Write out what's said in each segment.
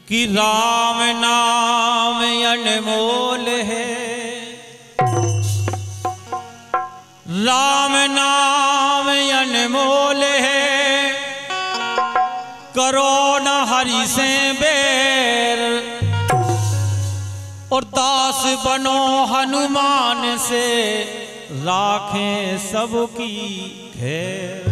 कि राम नाम अनमोल है, राम नाम अनमोल है, करो न हरि से बैर, और दास बनो हनुमान से, राखें सबकी खैर।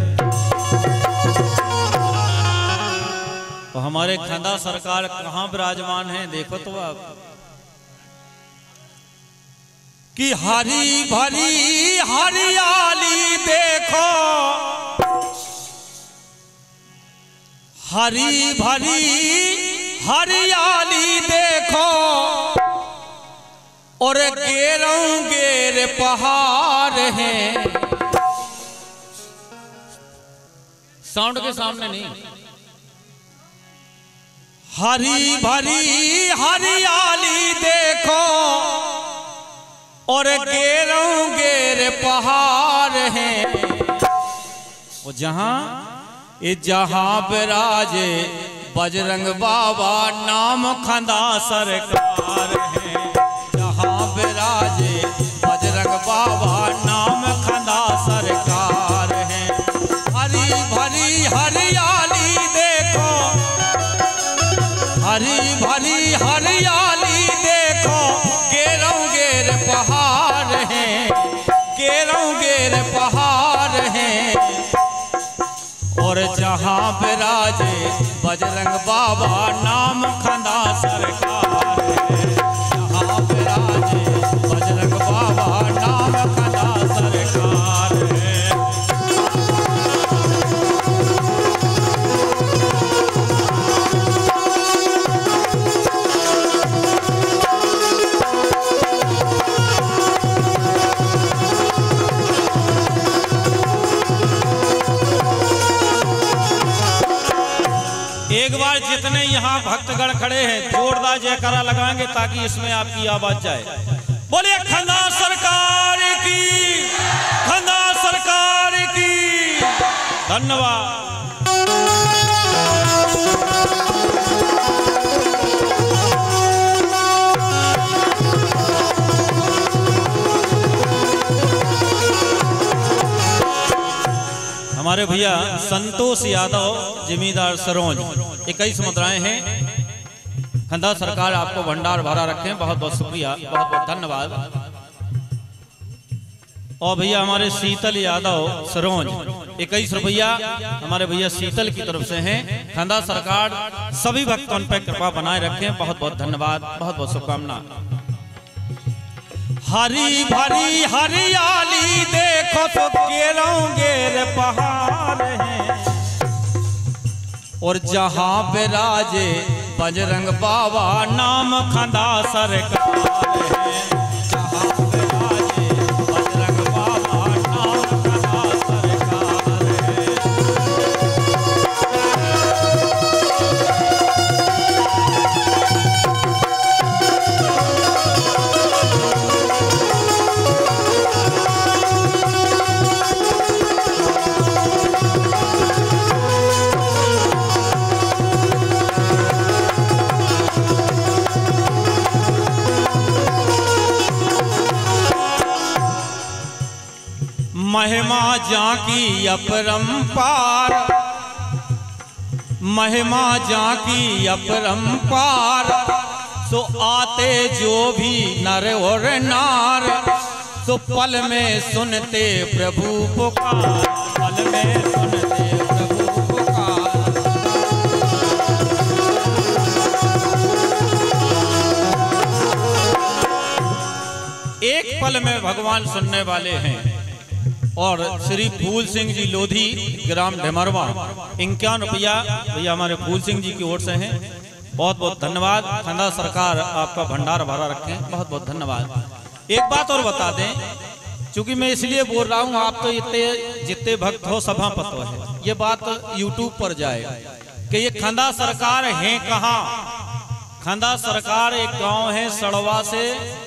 तो हमारे खंदा सरकार कहाँ विराजमान हैं, देखो तो आप कि हरी भरी हरियाली देखो, हरी भरी हरियाली देखो, और गेरों गेर पहाड़ हैं। साउंड के सामने नहीं, हरी भरी हरियाली देखो, और गेरों गेर पहाड़ हैं। वो जहां विराजे बजरंग बाबा नाम खंदा सरकार है, जहां विराजे बजरंग बाबा नाम खंदा सरकार है। हरी भरी हरियाली देखो, हरी भरी हरियाली देखो, गेरों गेर पहाड़ हैं, गेरों गेर पहाड़ हैं, और जहां विराजे बजरंग बाबा नाम खंदा सरकार है, जहां विराजे बजरंग बाबा नाम खंदा सरकार है। एक बार जितने यहाँ भक्तगण खड़े हैं जोरदार जयकारा लगाएंगे ताकि इसमें आपकी आवाज जाए। बोलिए खंदा सरकार की, खंदा सरकार की। धन्यवाद। हमारे भैया संतोष यादव जिमीदार सरोज 21 मुद्राएं हैं। खंदा सरकार आपको भंडार भरा रखें, बहुत बहुत शुक्रिया, बहुत बहुत धन्यवाद। और भैया हमारे शीतल यादव सरोज 21 रुपया हमारे भैया शीतल की तरफ से हैं। खंदा सरकार सभी भक्तों पर कृपा बनाए रखें, बहुत बहुत धन्यवाद, बहुत बहुत शुभकामना। हरी भरी हरियाली देखो तो गेरों गेर पहाड़ हैं, और जहां विराजे बजरंग बाबा नाम खंदा सरकार है, जहां विराजे बजरंग बाबा नाम खंदा सरकार है। महिमा जाकी अपरंपार, महिमा जाकी अपरंपार, सो आते जो भी नर और नार, सो पल में सुनते प्रभु पुकार, पल में सुनते प्रभु पुकार। एक पल में भगवान सुनने वाले हैं। और श्री फूल सिंह जी लोधी ग्राम ढेमरवा 51 रुपया भैया हमारे फूल सिंह जी की ओर से हैं, बहुत बहुत धन्यवाद। खंदा सरकार आपका भंडार भरा रखें, बहुत बहुत धन्यवाद। एक बात और बता दें, क्योंकि मैं इसलिए बोल रहा हूँ, आप तो जितने भक्त हो सभापत है, ये बात यूट्यूब पर जाए कि ये खंदा सरकार है कहाँ। खंदा सरकार एक गांव है सड़वा से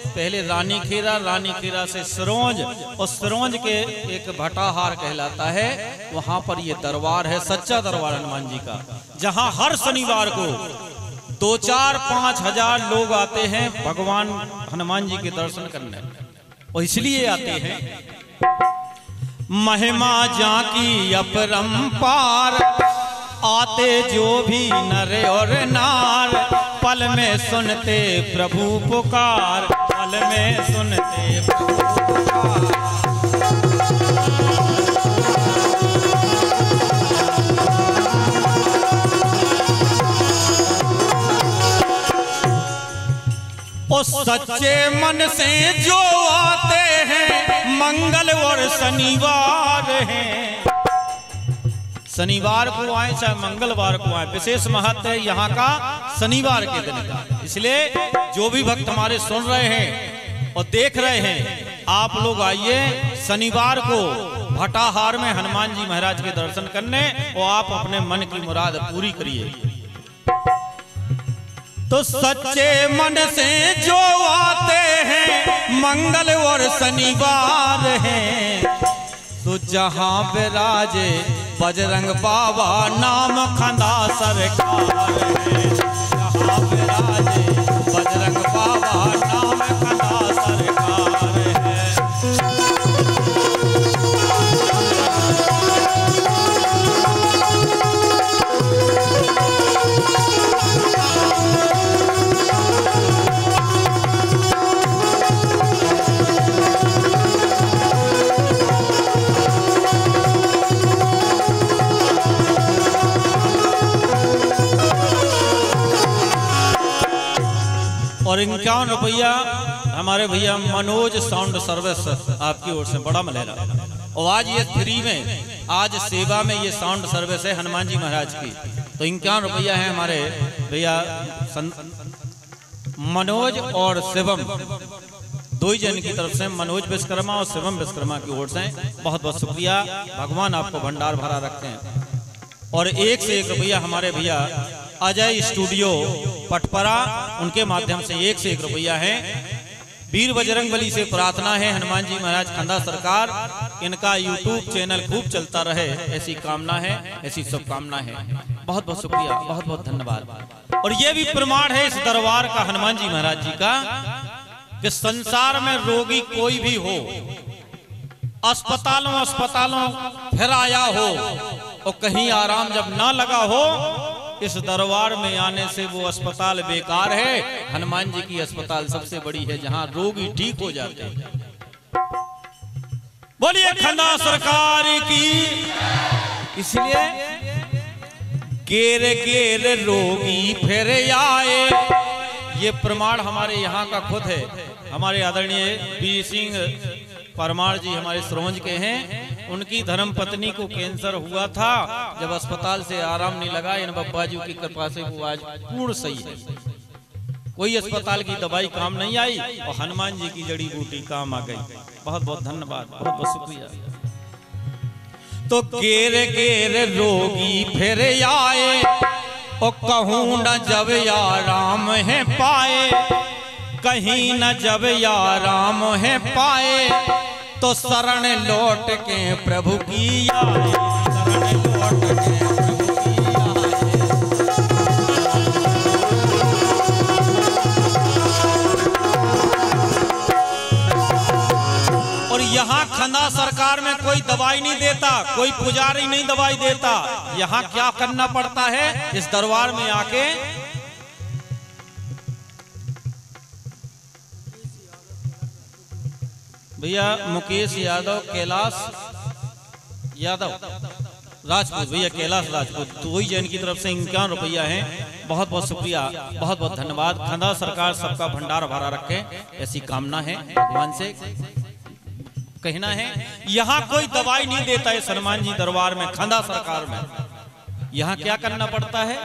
पहले रानीखेरा, रानीखेरा से सरोज, और सरोज के एक भटाहार कहलाता है, वहां पर ये दरबार है, सच्चा दरबार हनुमान जी का, जहां हर शनिवार को 2-4-5 हजार लोग आते हैं भगवान हनुमान जी के दर्शन करने, और इसलिए आते हैं महिमा जाकी अपरंपार, आते जो भी नर और नार, पल में सुनते प्रभु पुकार, पल में सुनते प्रभु पुकार। ओ सच्चे मन से जो आते हैं, मंगल और शनिवार हैं, शनिवार को आए चाहे मंगलवार को आए, विशेष महत्व है यहाँ का शनिवार के दिन का। इसलिए जो भी भक्त हमारे सुन रहे हैं और देख रहे हैं, आप लोग आइए शनिवार को भटाहार में हनुमान जी महाराज के दर्शन करने, और आप अपने मन की मुराद पूरी करिए। तो सच्चे मन से जो आते हैं, मंगल और शनिवार हैं, तो जहां विराजे बजरंग बाबा नाम खंदा सरकार है, जहां विराजे बजरंग बाबा नाम खंदा सरकार है। और 51 रुपया हमारे भैया मनोज साउंड सर्विस आपकी ओर से बड़ा मिलेगा। और आज ये फ्री में, आज सेवा में ये साउंड सर्विस है हनुमान जी महाराज की। तो 51 रुपया है हमारे भैया मनोज और शिवम, दो ही जन की तरफ से, मनोज विश्वकर्मा और शिवम विश्वकर्मा की ओर से बहुत बहुत शुक्रिया। भगवान आपको भंडार भरा रखते हैं। और 1 से 1 रुपया हमारे भैया अजय स्टूडियो पटपरा, उनके माध्यम से 1 से 1 रुपया है। वीर बजरंगबली से प्रार्थना है हनुमान जी महाराज खंदा सरकार, इनका यूट्यूब चैनल खूब चलता रहे, ऐसी कामना है, ऐसी शुभकामना है। बहुत बहुत शुक्रिया, बहुत बहुत धन्यवाद। और ये भी प्रमाण है इस दरबार का हनुमान जी महाराज जी का, कि संसार में रोगी कोई भी हो, अस्पतालों फिर आया हो, और कहीं आराम जब ना लगा हो, इस दरबार में आने से वो अस्पताल बेकार है। हनुमान जी की अस्पताल सबसे बड़ी है, जहां रोगी ठीक हो जाते हैं। बोलिए खंदा सरकार की। इसलिए गेर गेर रोगी फिर आए, ये प्रमाण हमारे यहाँ का खुद है। हमारे आदरणीय बी सिंह परमार जी हमारे श्रोवंज के हैं, उनकी धर्म पत्नी को कैंसर हुआ था, जब अस्पताल से आराम नहीं लगा, इन बब्बा जी की कृपा से वो आज पूर्ण सही है। कोई अस्पताल की दवाई काम नहीं आई, और हनुमान जी की जड़ी बूटी काम आ गई। बहुत बहुत धन्यवाद, बहुत बहुत शुक्रिया। तो गेर गेर रोगी फिर आए, और कहूँ न जब या राम है पाए, कहीं न जब या राम है पाए, तो शरण लौट के प्रभु की आए, शरण लौट के प्रभु की आए। और यहाँ खंदा सरकार में कोई दवाई नहीं देता, कोई पुजारी नहीं दवाई देता। यहाँ क्या करना पड़ता है, इस दरबार में आके भैया मुकेश यादव, कैलाश यादव राजपूत, भैया कैलाश राजपूत, तो वही जैन की तरफ से 51 रुपया है। बहुत बहुत शुक्रिया, बहुत बहुत धन्यवाद। खंदा सरकार सबका भंडार भरा रखे, ऐसी कामना है भगवान से। कहना है यहाँ कोई दवाई नहीं देता है हनुमान जी दरबार में, खंदा सरकार में। यहाँ क्या करना पड़ता है,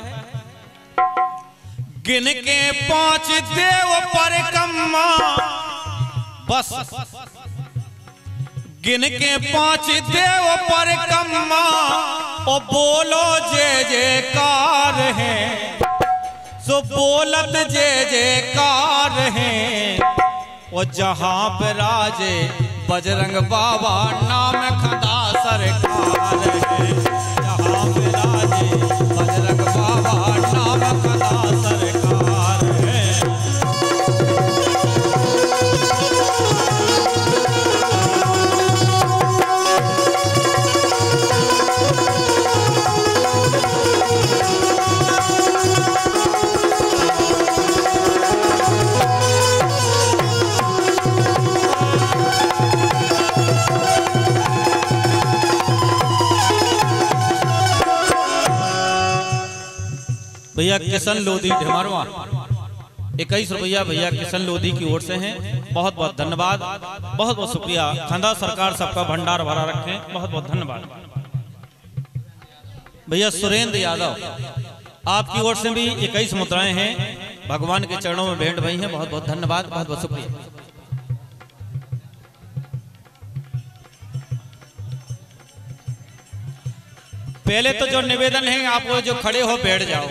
गिन के 5 देव परिक्रमा, बस गिन के 5 देव परिक्रमा, ओ बोलो जय जयकार है, सो बोलत जय जयकार है। ओ जहां विराजे बजरंग बाबा नाम खंदा सरकार है, जहां विराजे बजरंग बाबा नाम खंदा सरकार। भैया किशन लोधी ढेमरवा 21 रुपया भैया किशन लोधी की ओर से हैं। बहुत बहुत धन्यवाद, बहुत बहुत शुक्रिया। खंदा सरकार सबका भंडार भरा रखें, बहुत बहुत धन्यवाद। भैया सुरेंद्र यादव आपकी ओर से भी 21 मुद्राएं हैं, भगवान के चरणों में भेंट भई हैं, बहुत बहुत धन्यवाद, बहुत बहुत शुक्रिया। पहले तो जो निवेदन है, आप वो जो खड़े हो बैठ जाओ,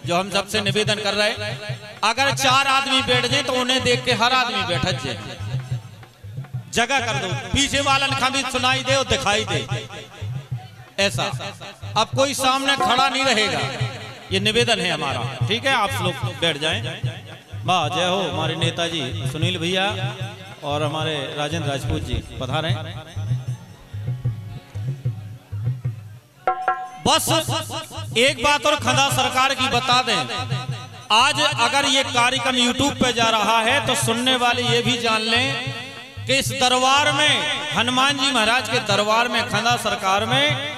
जो हम सबसे निवेदन कर रहे हैं, अगर 4 आदमी बैठ जाए तो उन्हें देख के हर आदमी बैठ जाए, जगह कर दो, पीछे वालन का भी सुनाई दे और दिखाई दे, ऐसा। अब कोई सामने खड़ा नहीं रहेगा, ये निवेदन है हमारा, ठीक है? आप लोग बैठ जाएं। वाह, जय हो हमारे नेताजी सुनील भैया और हमारे राजेंद्र राजपूत जी पधारे। बस एक बात और खंदा सरकार की बता दें, आज अगर ये कार्यक्रम YouTube पे जा रहा है तो सुनने वाले ये भी जान लें कि इस दरबार में, हनुमान जी महाराज के दरबार में, खंदा सरकार में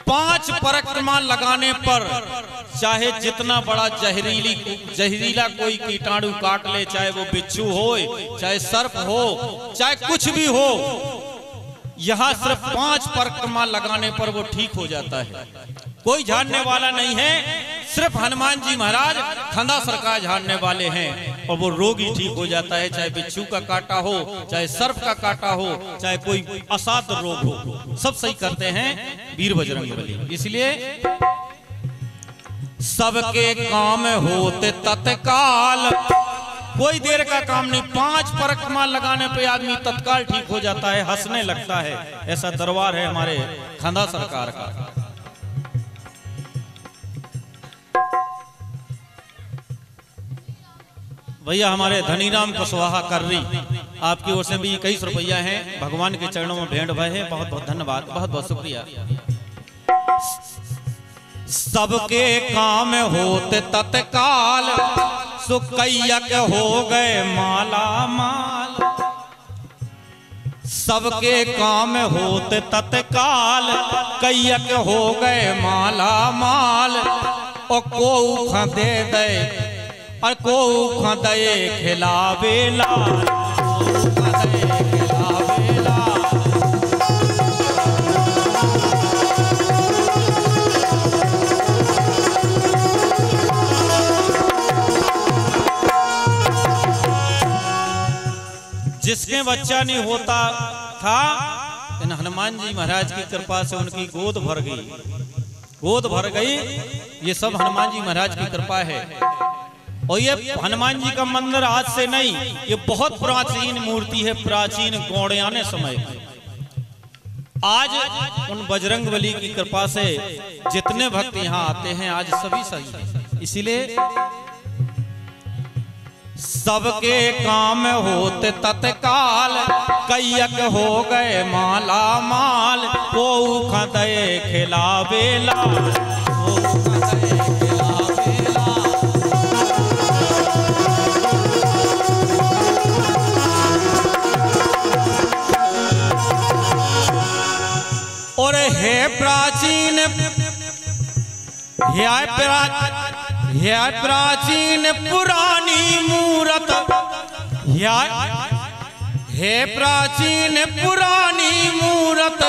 5 परिक्रमा लगाने पर चाहे जितना बड़ा जहरीला कोई कीटाणु काट ले, चाहे वो बिच्छू हो, चाहे सर्प हो, चाहे कुछ भी हो, यहाँ सिर्फ 5 परिक्रमा लगाने पर वो ठीक हो जाता है। कोई जानने वाला नहीं है, सिर्फ हनुमान जी महाराज खंदा सरकार जानने वाले हैं, और वो रोगी ठीक हो जाता है, चाहे बिच्छू का काटा हो, चाहे सर्प का काटा हो, चाहे कोई असाध्य रोग हो, सब सही करते हैं वीर बजरंगबली। इसलिए सबके काम होते तत्काल, कोई देर का काम नहीं, 5 परिक्रमा लगाने पे आदमी तत्काल ठीक हो जाता है, हंसने लगता है। ऐसा दरबार है हमारे खंदा सरकार का। भैया हमारे धनीराम कुशवाहा कर्री आपकी ओर से भी 21 रुपया है, भगवान के चरणों में भेंट भय है, बहुत बहुत धन्यवाद, बहुत बहुत शुक्रिया। सबके काम होते तत्काल, सुकैयक हो गए माला माल। सबके काम होते तत्काल, कैयक हो गए माला माल। और को खदे दे और को खदे खिलावेला, जिसके बच्चा नहीं होता था, इन हनुमान जी महाराज की कृपा से उनकी गोद भर गई। ये सब हनुमान जी महाराज की कृपा है। और ये हनुमान जी का मंदिर आज से नहीं, ये बहुत प्राचीन मूर्ति है, प्राचीन गौड़ियाने समय की। आज उन बजरंगबली की कृपा से जितने भक्त यहाँ आते हैं, आज सभी सही है। इसीलिए सबके काम होते तत्काल, कैयक हो गए माला माल। को खदे खिलावेला, और है प्राचीन, है प्राचीन पुरानी मूरत, है प्राचीन पुरानी मूरत।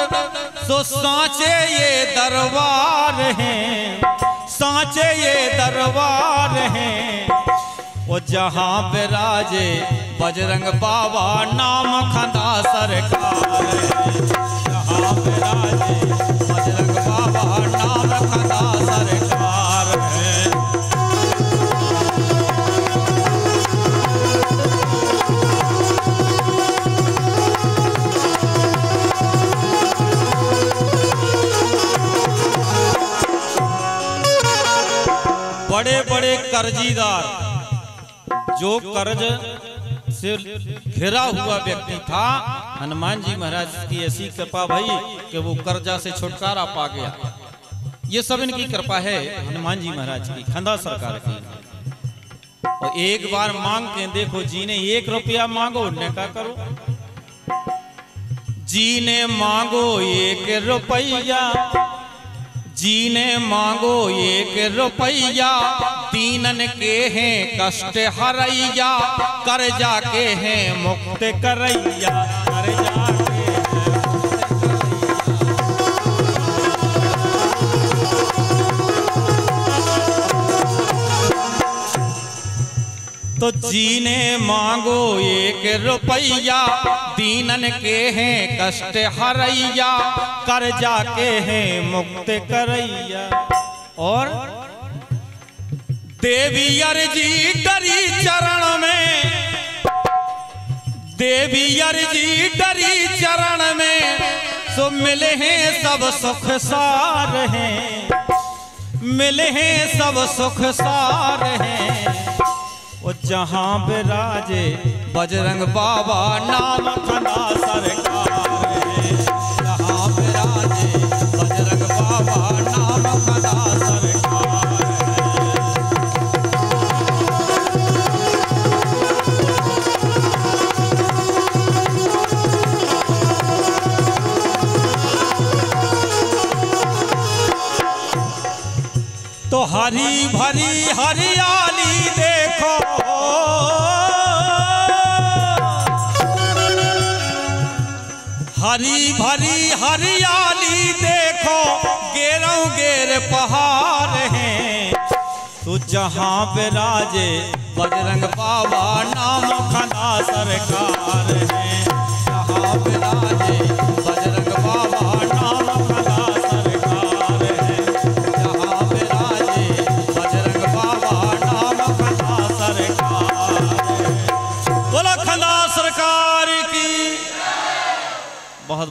सो सांचे ये दरबार हैं, सांचे ये दरबार हैं। वो जहाँ विराजे बजरंग बाबा नाम खंदा सरकार है, जहाँ विराजे बजरंग बाबा नाम खंदा सरकार है। बड़े बड़े कर्जीदार, जो कर्ज से घिरा हुआ व्यक्ति था, हनुमान जी महाराज की ऐसी कृपा भई कि वो कर्जा से छुटकारा पा गया। ये सब इनकी कृपा है, हनुमान जी महाराज की, खंदा सरकार की। और एक बार मांग के देखो, जी ने 1 रुपया मांगो, उन्हें क्या करो, जी ने मांगो 1 रुपया, जीने मांगो 1 रुपया, दीनन के हैं कष्ट हरैया, कर जाके हैं मुक्त करैया, कर जाके तो जीने मांगो 1 रुपया, दीनन के हैं कष्ट हरैया, कर जाके हैं मुक्त करैया। और देवी अर्जी डरी चरण में, देवी अर्जी डरी चरण में, सो मिले हैं सब सुख सार हैं, मिले हैं सब सुख सार हैं। वो जहाँ विराजे बजरंग बाबा नाम खना सरकार है, जहाँ विराजे बजरंग बाबा नाम खना सरकार है। तो हरी भरी हरियाली देखो, हरी भरी हरियाली देखो, गेरों गेर पहाड़ हैं। तो जहाँ विराजे बजरंग बाबा नाम खना सरकार है, जहाँ विराजे बजरंग बाबा नाम खना सरकार है, जहाँ विराजे बजरंग बाबा नाम खना सरकार है। बोला खना सरकार की बहुत बहुत।